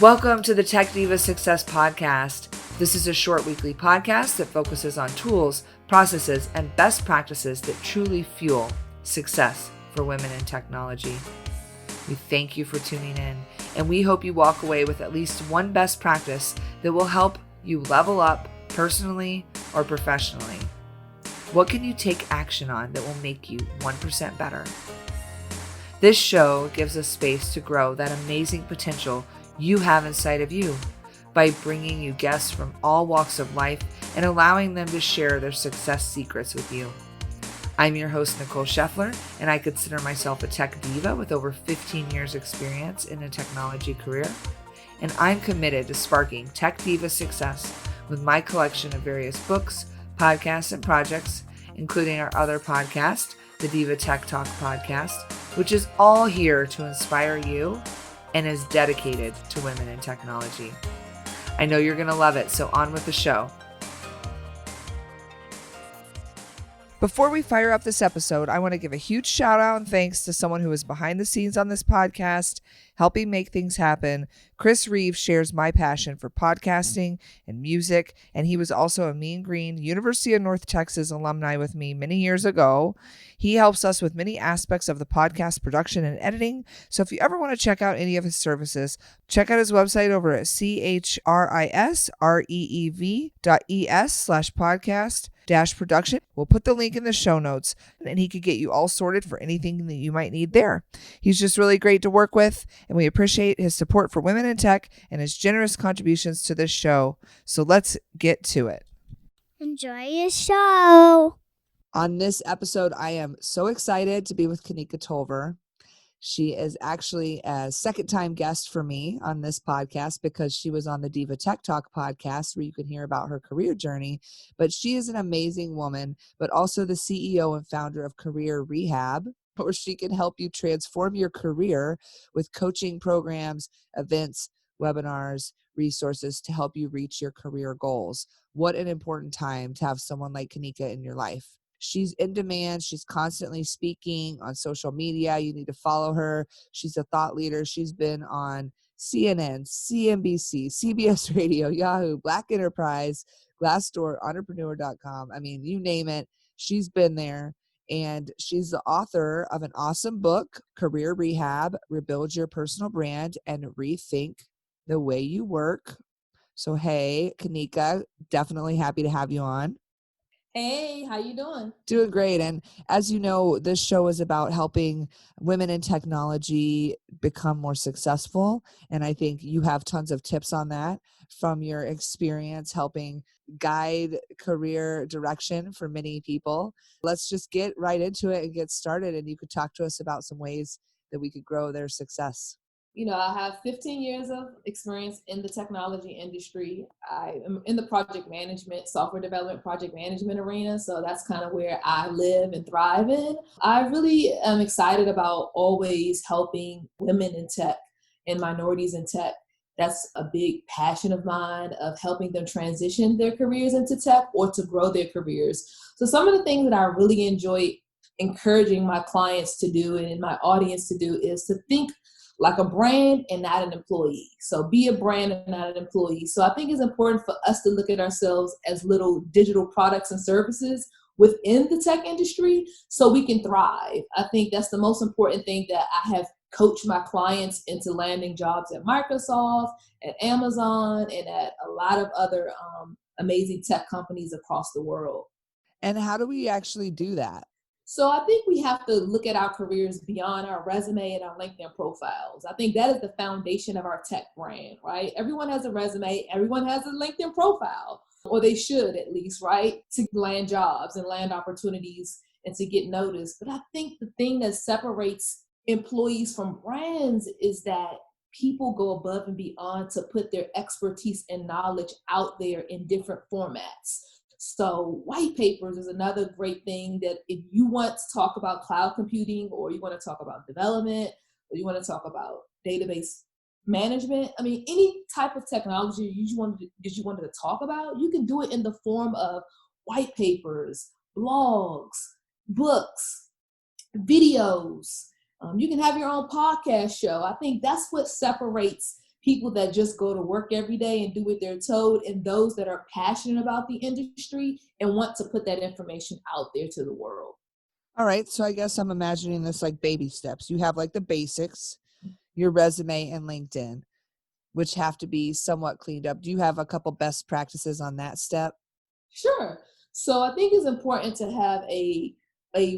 Welcome to the Tech Diva Success Podcast. This is a short weekly podcast that focuses on tools, processes, and best practices that truly fuel success for women in technology. We thank you for tuning in, and we hope you walk away with at least one best practice that will help you level up personally or professionally. What can you take action on that will make you 1% better? This show gives us space to grow that amazing potential you have inside of you by bringing you guests from all walks of life and allowing them to share their success secrets with you. I'm your host, Nicole Scheffler, and I consider myself a tech diva with over 15 years experience in a technology career. And I'm committed to sparking tech diva success with my collection of various books, podcasts, and projects, including our other podcast, the Diva Tech Talk podcast, which is all here to inspire you and is dedicated to women in technology. I know you're going to love it, so on with the show. Before we fire up this episode, I want to give a huge shout out and thanks to someone who is behind the scenes on this podcast, helping make things happen. Chris Reeves shares my passion for podcasting and music, and he was also a Mean Green University of North Texas alumni with me many years ago. He helps us with many aspects of the podcast production and editing, so if you ever want to check out any of his services, check out his website over at chrisreeves.es/podcast-production. We'll put the link in the show notes, and he could get you all sorted for anything that you might need there. He's just really great to work with, and we appreciate his support for women in tech and his generous contributions to this show. So let's get to it. Enjoy your show. On this episode, I am so excited to be with Kanika Tolver. She is actually a second-time guest for me on this podcast because she was on the Diva Tech Talk podcast where you can hear about her career journey. But she is an amazing woman, but also the CEO and founder of Career Rehab, where she can help you transform your career with coaching programs, events, webinars, resources to help you reach your career goals. What an important time to have someone like Kanika in your life. She's in demand. She's constantly speaking on social media. You need to follow her. She's a thought leader. She's been on CNN, CNBC, CBS Radio, Yahoo, Black Enterprise, Glassdoor, Entrepreneur.com. I mean, you name it. She's been there. And she's the author of an awesome book, Career Rehab, Rebuild Your Personal Brand and Rethink the Way You Work. So, hey, Kanika, definitely happy to have you on. Hey, how you doing? Doing great. And as you know, this show is about helping women in technology become more successful. And I think you have tons of tips on that from your experience helping guide career direction for many people. Let's just get right into it and get started. And you could talk to us about some ways that we could grow their success. You know, I have 15 years of experience in the technology industry. I am in the project management, software development, project management arena. So that's kind of where I live and thrive in. I really am excited about always helping women in tech and minorities in tech. That's a big passion of mine, of helping them transition their careers into tech or to grow their careers. So some of the things that I really enjoy encouraging my clients to do and my audience to do is to think like a brand and not an employee. So be a brand and not an employee. So I think it's important for us to look at ourselves as little digital products and services within the tech industry so we can thrive. I think that's the most important thing that I have coached my clients into landing jobs at Microsoft, at Amazon, and at a lot of other amazing tech companies across the world. And how do we actually do that? So I think we have to look at our careers beyond our resume and our LinkedIn profiles. I think that is the foundation of our tech brand, right? Everyone has a resume, everyone has a LinkedIn profile, or they should at least, right? To land jobs and land opportunities and to get noticed. But I think the thing that separates employees from brands is that people go above and beyond to put their expertise and knowledge out there in different formats. So white papers is another great thing that if you want to talk about cloud computing or you want to talk about development or you want to talk about database management, I mean, any type of technology you wanted to talk about, you can do it in the form of white papers, blogs, books, videos. You can have your own podcast show. I think that's what separates people that just go to work every day and do what they're told, and those that are passionate about the industry and want to put that information out there to the world. All right. So I guess I'm imagining this like baby steps. You have like the basics, your resume and LinkedIn, which have to be somewhat cleaned up. Do you have a couple best practices on that step? Sure. So I think it's important to have a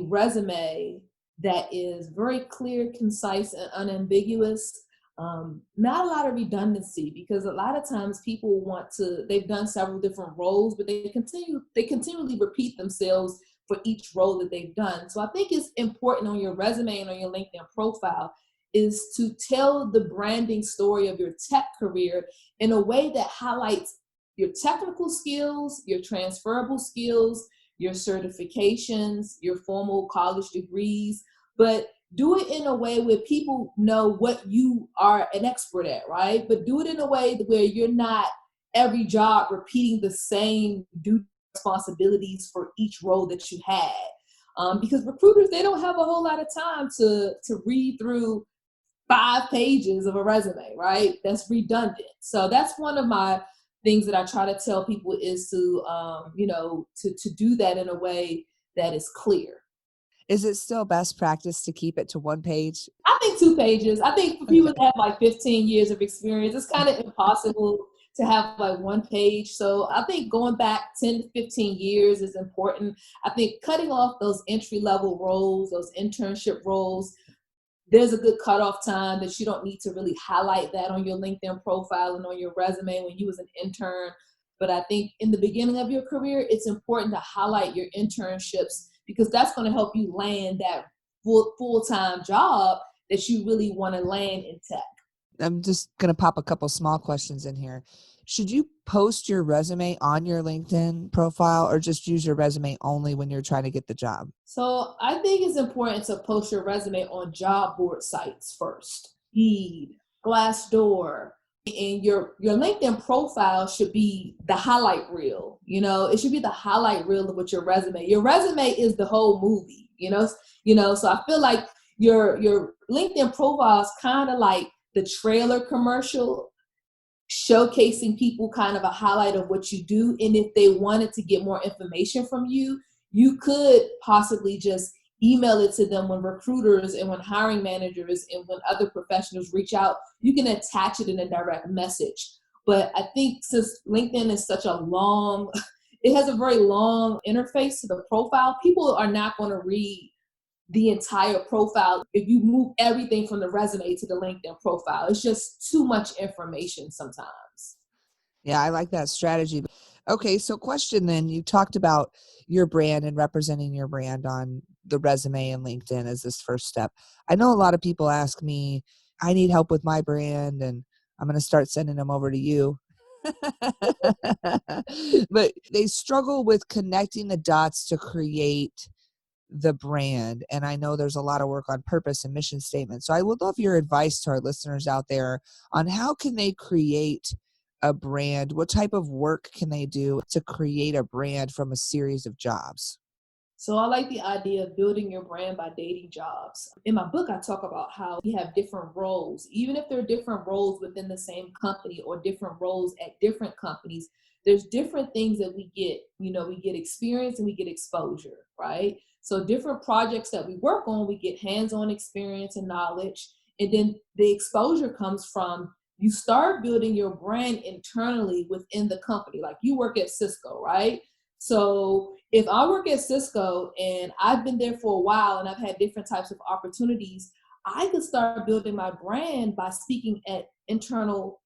resume that is very clear, concise, and unambiguous. Not a lot of redundancy, because a lot of times people they've done several different roles, but they continually repeat themselves for each role that they've done. So I think it's important on your resume and on your LinkedIn profile is to tell the branding story of your tech career in a way that highlights your technical skills, your transferable skills, your certifications, your formal college degrees, but do it in a way where people know what you are an expert at, right? But do it in a way where you're not every job repeating the same duty responsibilities for each role that you had. Because recruiters, they don't have a whole lot of time to read through 5 pages of a resume, right? That's redundant. So that's one of my things that I try to tell people is to do that in a way that is clear. Is it still best practice to keep it to 1 page? I think 2 pages. I think for people that have like 15 years of experience, it's kind of impossible to have like 1 page. So I think going back 10 to 15 years is important. I think cutting off those entry level roles, those internship roles, there's a good cutoff time that you don't need to really highlight that on your LinkedIn profile and on your resume when you was an intern. But I think in the beginning of your career, it's important to highlight your internships, because that's going to help you land that full-time job that you really want to land in tech. I'm just going to pop a couple small questions in here. Should you post your resume on your LinkedIn profile or just use your resume only when you're trying to get the job? So I think it's important to post your resume on job board sites first. Indeed, Glassdoor, and your LinkedIn profile should be the highlight reel. It should be the highlight reel of what your resume. Your resume is the whole movie. So I feel like your LinkedIn profile is kind of like the trailer commercial, showcasing people kind of a highlight of what you do. And if they wanted to get more information from you, you could possibly just email it to them when recruiters and when hiring managers and when other professionals reach out. You can attach it in a direct message. But I think since LinkedIn is it has a very long interface to the profile, people are not going to read the entire profile if you move everything from the resume to the LinkedIn profile. It's just too much information sometimes. Yeah, I like that strategy. Okay, so question then, you talked about your brand and representing your brand on the resume and LinkedIn as this first step. I know a lot of people ask me, I need help with my brand, and I'm going to start sending them over to you. But they struggle with connecting the dots to create the brand. And I know there's a lot of work on purpose and mission statement. So I would love your advice to our listeners out there on how can they create a brand? What type of work can they do to create a brand from a series of jobs? So I like the idea of building your brand by dating jobs. In my book, I talk about how we have different roles. Even if there are different roles within the same company or different roles at different companies, there's different things that we get. We get experience and we get exposure, right? So different projects that we work on, we get hands-on experience and knowledge. And then the exposure comes from you start building your brand internally within the company. Like you work at Cisco, right? So if I work at Cisco and I've been there for a while and I've had different types of opportunities, I could start building my brand by speaking at internal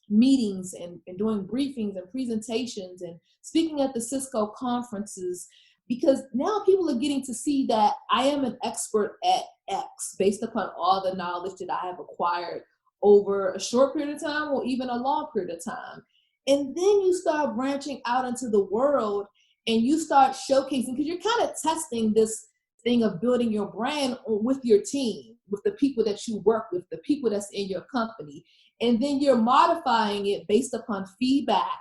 meetings and doing briefings and presentations and speaking at the Cisco conferences, because now people are getting to see that I am an expert at X based upon all the knowledge that I have acquired over a short period of time or even a long period of time. And then you start branching out into the world and you start showcasing, because you're kind of testing this thing of building your brand with your team, with the people that you work with, the people that's in your company. And then you're modifying it based upon feedback.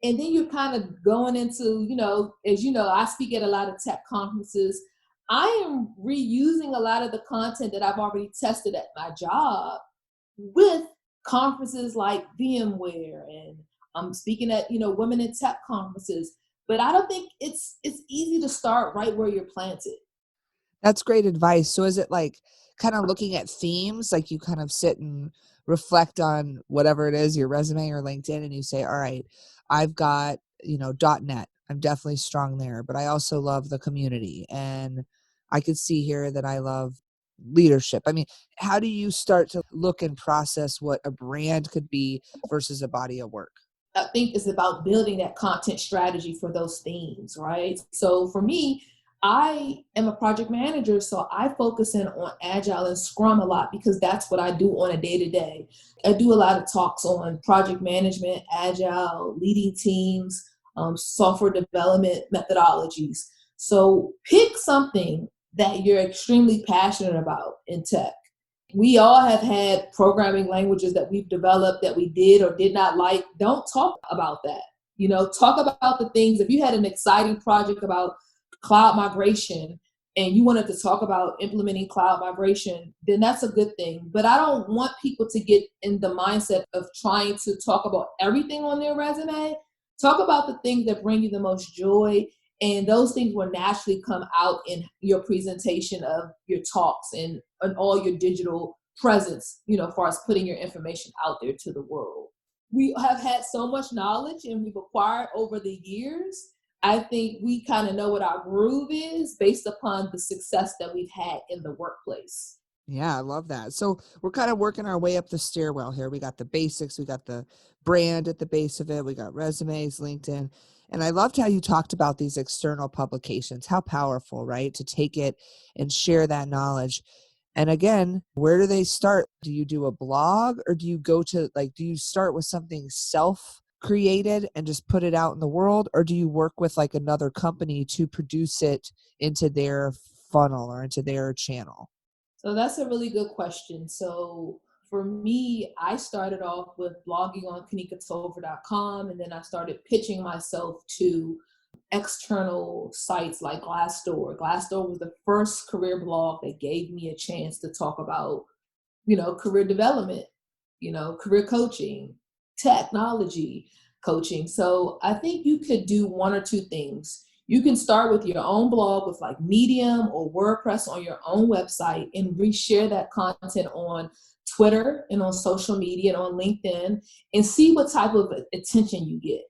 And then you're kind of going into, as you know, I speak at a lot of tech conferences. I am reusing a lot of the content that I've already tested at my job with conferences like VMware, and I'm speaking at, women in tech conferences. But I don't think it's easy to start right where you're planted. That's great advice. So is it like kind of looking at themes, like you kind of sit and reflect on whatever it is, your resume or LinkedIn, and you say, all right, I've got, .NET. I'm definitely strong there, but I also love the community. And I could see here that I love leadership. I mean, how do you start to look and process what a brand could be versus a body of work? I think it's about building that content strategy for those themes, right? So for me, I am a project manager, so I focus in on Agile and Scrum a lot because that's what I do on a day-to-day. I do a lot of talks on project management, Agile, leading teams, software development methodologies. So pick something that you're extremely passionate about in tech. We all have had programming languages that we've developed that we did or did not like. Don't talk about that. Talk about the things. If you had an exciting project about cloud migration and you wanted to talk about implementing cloud migration, then that's a good thing. But I don't want people to get in the mindset of trying to talk about everything on their resume. Talk about the things that bring you the most joy, and those things will naturally come out in your presentation of your talks and all your digital presence, as far as putting your information out there to the world. We have had so much knowledge and we've acquired over the years. I think we kind of know what our groove is based upon the success that we've had in the workplace. Yeah, I love that. So we're kind of working our way up the stairwell here. We got the basics, we got the brand at the base of it, we got resumes, LinkedIn. And I loved how you talked about these external publications, how powerful, right? To take it and share that knowledge. And again, where do they start? Do you do a blog, or do you go to do you start with something self created and just put it out in the world? Or do you work with like another company to produce it into their funnel or into their channel? So that's a really good question. So for me, I started off with blogging on kanikatolver.com, and then I started pitching myself to external sites like Glassdoor. Glassdoor was the first career blog that gave me a chance to talk about, career development, career coaching, technology coaching. So I think you could do one or two things. You can start with your own blog with like Medium or WordPress on your own website and reshare that content on Twitter and on social media and on LinkedIn, and see what type of attention you get.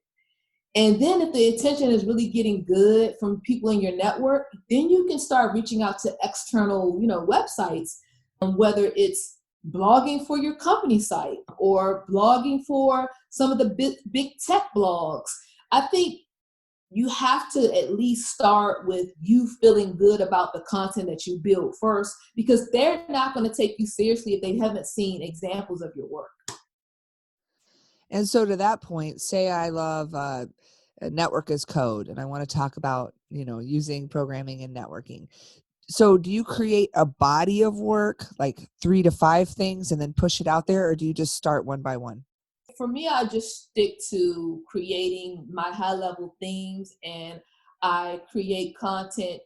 And then if the attention is really getting good from people in your network, then you can start reaching out to external, websites, whether it's blogging for your company site or blogging for some of the big tech blogs. I think you have to at least start with you feeling good about the content that you build first, because they're not going to take you seriously if they haven't seen examples of your work. And so to that point, say I love network as code and I want to talk about, using programming and networking. So do you create a body of work, like 3 to 5 things, and then push it out there? Or do you just start one by one? For me, I just stick to creating my high level themes, and I create content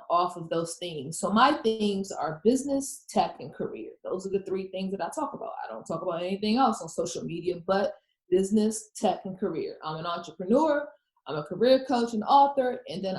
off of those themes. So my themes are business, tech, and career. Those are the 3 things that I talk about. I don't talk about anything else on social media but business, tech, and career. I'm an entrepreneur, I'm a career coach and author, and then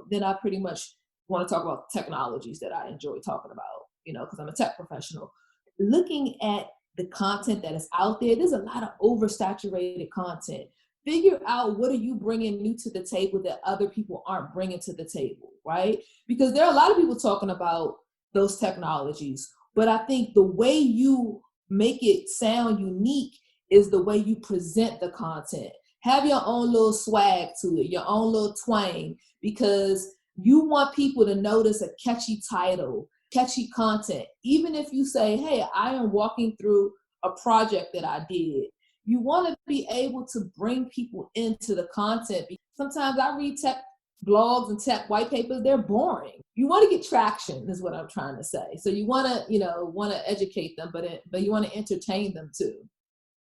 then I pretty much want to talk about technologies that I enjoy talking about, because I'm a tech professional. Looking at the content that is out there, there's a lot of oversaturated content. Figure out what are you bringing new to the table that other people aren't bringing to the table, right? Because there are a lot of people talking about those technologies, but I think the way you make it sound unique is the way you present the content. Have your own little swag to it, your own little twang, because you want people to notice a catchy title, catchy content. Even if you say, hey, I am walking through a project that I did, you want to be able to bring people into the content. Sometimes I read tech blogs and tech white papers, they're boring. You want to get traction is what I'm trying to say. So you want to educate them, but you want to entertain them too.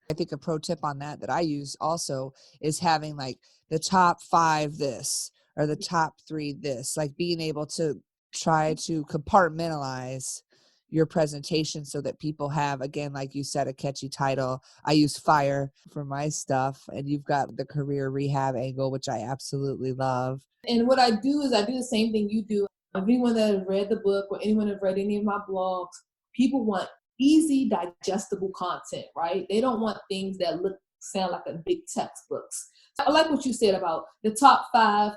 I think a pro tip on that I use also is having like the top 5 this or the top 3 this, like being able to try to compartmentalize, your presentation so that people have, again, like you said, a catchy title. I use FIRE for my stuff, and you've got the career rehab angle, which I absolutely love. And what I do is I do the same thing you do. Anyone that has read the book or anyone that has read any of my blogs, people want easy, digestible content, right? They don't want things that sound like a big textbooks. I like what you said about the top 5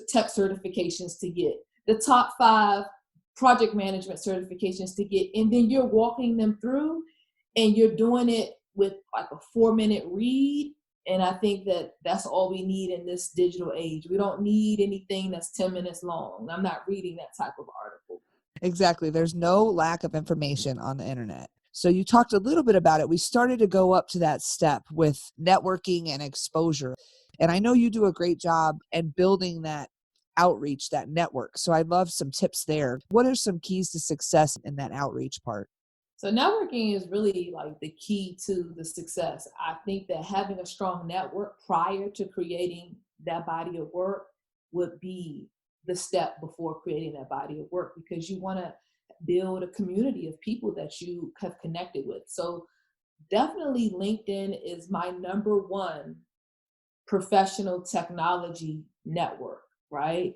tech certifications to get, the top 5 project management certifications to get, and then you're walking them through and you're doing it with like a 4-minute read. And I think that that's all we need in this digital age. We don't need anything that's 10 minutes long. I'm not reading that type of article. Exactly. There's no lack of information on the internet. So you talked a little bit about it. We started to go up to that step with networking and exposure. And I know you do a great job in building that outreach, that network. So I'd love some tips there. What are some keys to success in that outreach part? So networking is really like the key to the success. I think that having a strong network prior to creating that body of work would be the step before creating that body of work, because you want to build a community of people that you have connected with. So definitely LinkedIn is my number 1 professional technology network, right?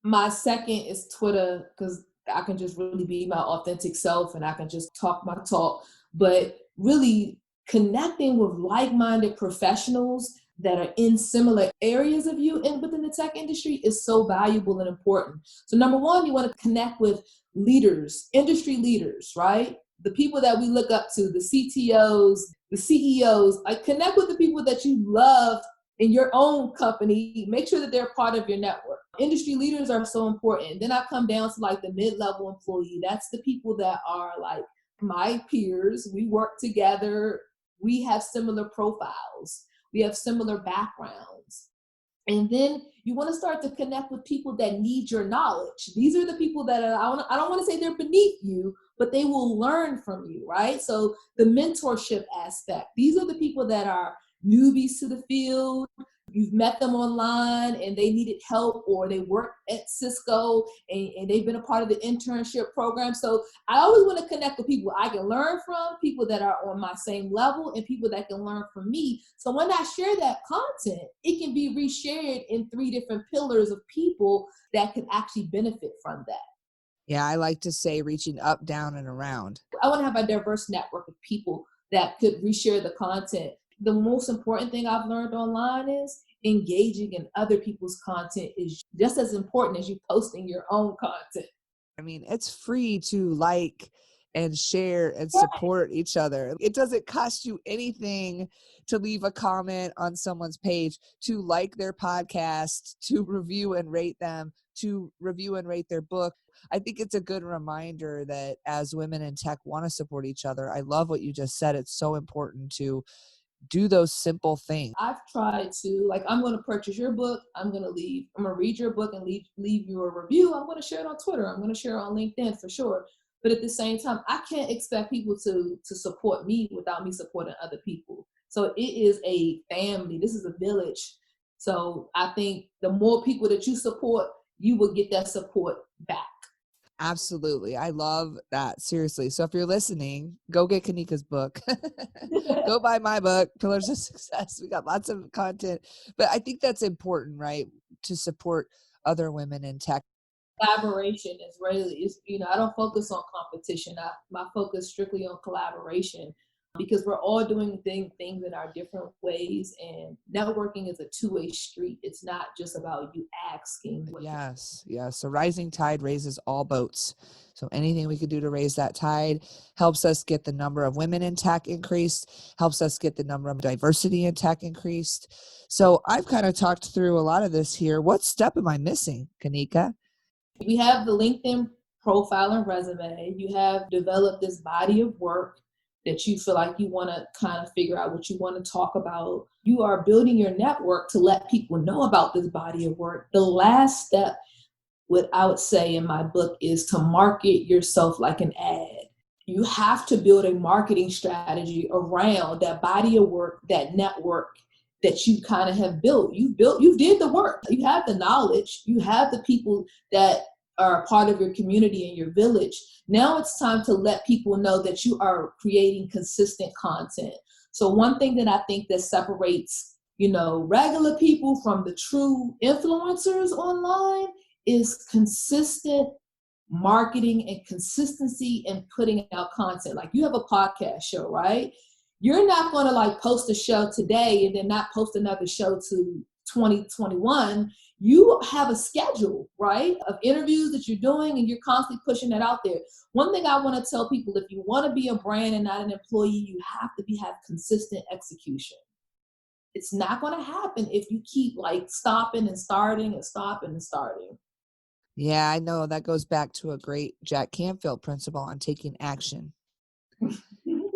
My second is Twitter, because I can just really be my authentic self and I can just talk my talk. But really connecting with like-minded professionals that are in similar areas of you and within the tech industry is so valuable and important. So number 1, you want to connect with leaders, industry leaders, right? The people that we look up to, the CTOs, the CEOs, like connect with the people that you love in your own company. Make sure that they're part of your network. Industry leaders are so important. Then I come down to like the mid-level employee. That's the people that are like my peers. We work together. We have similar profiles. We have similar backgrounds. And then you want to start to connect with people that need your knowledge. These are the people that I don't want to say they're beneath you, but they will learn from you, right? So the mentorship aspect. These are the people that are newbies to the field. You've met them online and they needed help, or they work at Cisco and they've been a part of the internship program. So I always want to connect with people I can learn from, people that are on my same level, and people that can learn from me. So when I share that content, it can be reshared in 3 different pillars of people that can actually benefit from that. Yeah, I like to say reaching up, down, and around. I want to have a diverse network of people that could reshare the content. The most important thing I've learned online is engaging in other people's content is just as important as you posting your own content. I mean, it's free to like and share and support each other. It doesn't cost you anything to leave a comment on someone's page, to like their podcast, to review and rate them, to review and rate their book. I think it's a good reminder that as women in tech want to support each other. I love what you just said. It's so important to do those simple things. I've tried to, like, I'm going to purchase your book. I'm going to read your book and leave you a review. I'm going to share it on Twitter. I'm going to share it on LinkedIn for sure. But at the same time, I can't expect people to support me without me supporting other people. So it is a family. This is a village. So I think the more people that you support, you will get that support back. Absolutely. I love that. Seriously. So if you're listening, go get Kanika's book. Go buy my book, Pillars of Success. We got lots of content. But I think that's important, right? To support other women in tech. Collaboration is really, I don't focus on competition. My focus strictly on collaboration, because we're all doing things in our different ways, and networking is a 2-way street. It's not just about you asking. Yes. So rising tide raises all boats. So anything we could do to raise that tide helps us get the number of women in tech increased, helps us get the number of diversity in tech increased. So I've kind of talked through a lot of this here. What step am I missing, Kanika? We have the LinkedIn profile and resume. You have developed this body of work that you feel like you want to kind of figure out what you want to talk about. You are building your network to let people know about this body of work. The last step, what I would say in my book, is to market yourself like an ad. You have to build a marketing strategy around that body of work, that network that you kind of have built. You did the work. You have the knowledge. You have the people that are a part of your community and your village. Now it's time to let people know that you are creating consistent content. So one thing that I think that separates, regular people from the true influencers online is consistent marketing and consistency in putting out content. Like you have a podcast show, right? You're not going to post a show today and then not post another show to 2021. You have a schedule, right, of interviews that you're doing, and you're constantly pushing that out there. One thing I want to tell people, if you want to be a brand and not an employee, you have to have consistent execution. It's not going to happen if you keep stopping and starting and stopping and starting. Yeah, I know that goes back to a great Jack Canfield principle on taking action.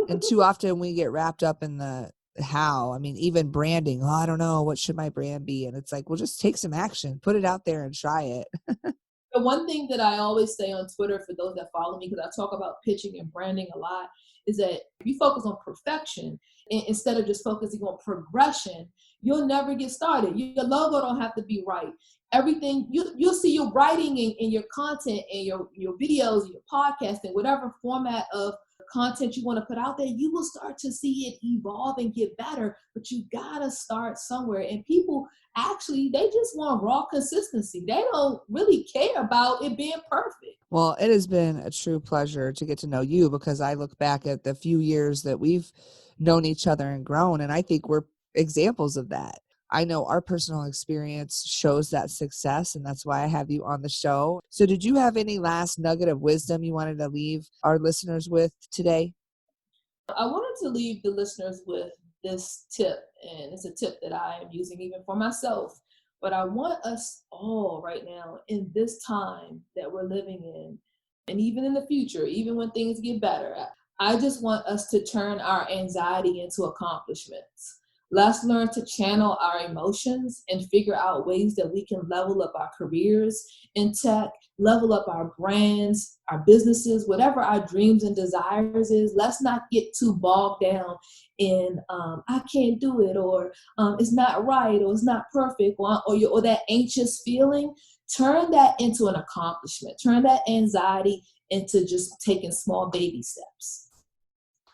And too often we get wrapped up in the how. I mean, even branding. Oh, I don't know. What should my brand be? And it's like, well, just take some action, put it out there and try it. The one thing that I always say on Twitter for those that follow me, because I talk about pitching and branding a lot, is that if you focus on perfection instead of just focusing on progression, you'll never get started. Your logo don't have to be right. Everything you'll see your writing in your content and your videos, your podcast, and whatever format of content you want to put out there, you will start to see it evolve and get better. But you gotta start somewhere. And people actually, they just want raw consistency. They don't really care about it being perfect. Well, it has been a true pleasure to get to know you, because I look back at the few years that we've known each other and grown, and I think we're examples of that. I know our personal experience shows that success, and that's why I have you on the show. So did you have any last nugget of wisdom you wanted to leave our listeners with today? I wanted to leave the listeners with this tip, and it's a tip that I am using even for myself. But I want us all right now, in this time that we're living in, and even in the future, even when things get better, I just want us to turn our anxiety into accomplishments. Let's learn to channel our emotions and figure out ways that we can level up our careers in tech, level up our brands, our businesses, whatever our dreams and desires is. Let's not get too bogged down in I can't do it, or it's not right, or it's not perfect, or that anxious feeling. Turn that into an accomplishment. Turn that anxiety into just taking small baby steps.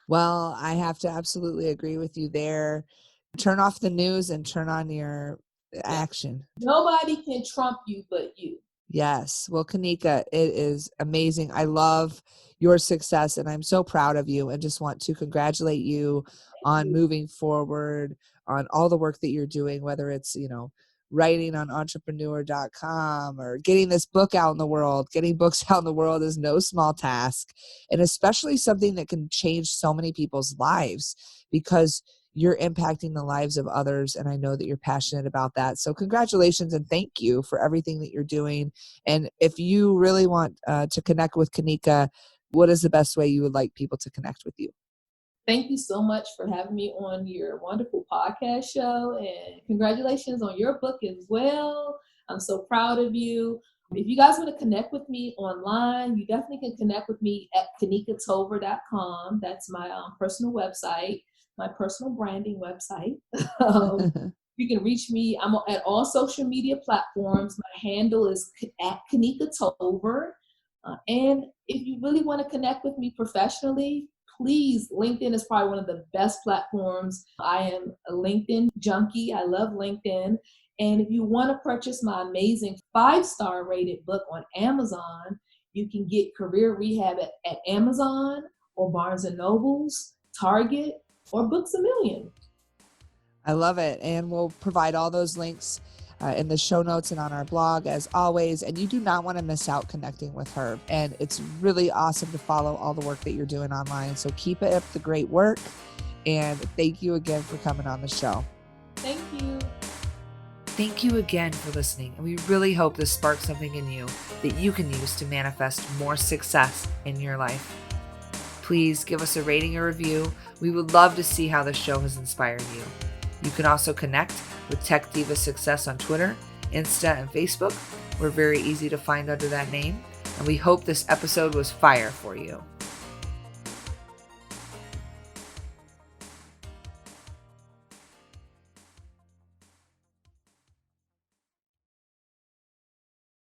Well, I have to absolutely agree with you there. Turn off the news and turn on your action. Nobody can trump you but you. Yes. Well, Kanika, it is amazing. I love your success, and I'm so proud of you, and just want to congratulate you on moving forward, on all the work that you're doing, whether it's, writing on entrepreneur.com or getting this book out in the world. Getting books out in the world is no small task, and especially something that can change so many people's lives, because you're impacting the lives of others, and I know that you're passionate about that. So congratulations, and thank you for everything that you're doing. And if you really want to connect with Kanika, what is the best way you would like people to connect with you? Thank you so much for having me on your wonderful podcast show, and congratulations on your book as well. I'm so proud of you. If you guys want to connect with me online, you definitely can connect with me at KanikaTolver.com. That's my personal website, my personal branding website. You can reach me. I'm at all social media platforms. My handle is at Kanika Tolver. And if you really want to connect with me professionally, please, LinkedIn is probably one of the best platforms. I am a LinkedIn junkie. I love LinkedIn. And if you want to purchase my amazing 5-star rated book on Amazon, you can get Career Rehab at Amazon or Barnes & Nobles, Target, or Books A Million. I love it. And we'll provide all those links in the show notes and on our blog as always. And you do not want to miss out connecting with her. And it's really awesome to follow all the work that you're doing online. So keep up the great work. And thank you again for coming on the show. Thank you. Thank you again for listening. And we really hope this sparks something in you that you can use to manifest more success in your life. Please give us a rating or review. We would love to see how the show has inspired you. You can also connect with Tech Diva Success on Twitter, Insta, and Facebook. We're very easy to find under that name. And we hope this episode was fire for you.